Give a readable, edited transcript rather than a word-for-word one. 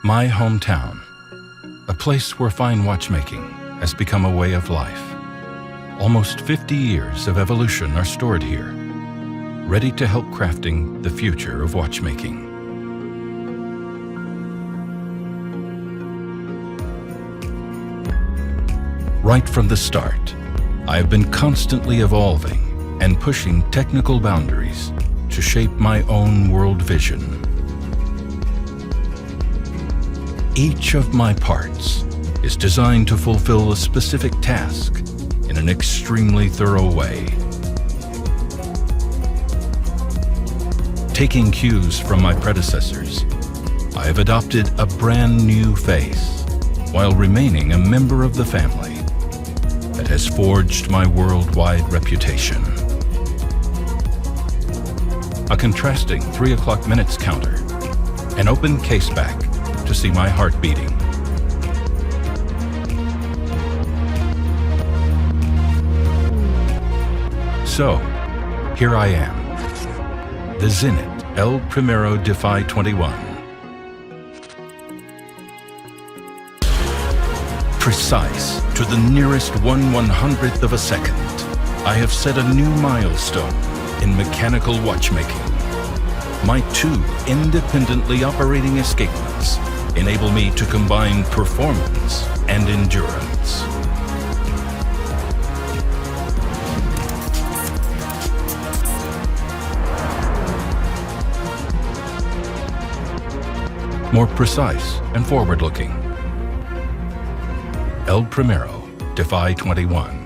My hometown, a place where fine watchmaking has become a way of life. Almost 50 years of evolution are stored here, ready to help crafting the future of watchmaking. Right from the start, I have been constantly evolving and pushing technical boundaries to shape my own world vision. Each of my parts is designed to fulfill a specific task in an extremely thorough way. Taking cues from my predecessors, I have adopted a brand new face while remaining a member of the family that has forged my worldwide reputation. A contrasting 3 o'clock minutes counter, an open case back to see my heart beating. So, here I am, the Zenith Primero Defy 21. Precise to the nearest 1/100th of a second, I have set a new milestone in mechanical watchmaking. My 2 independently operating escapements enable me to combine performance and endurance. More precise and forward-looking. Primero Defy 21.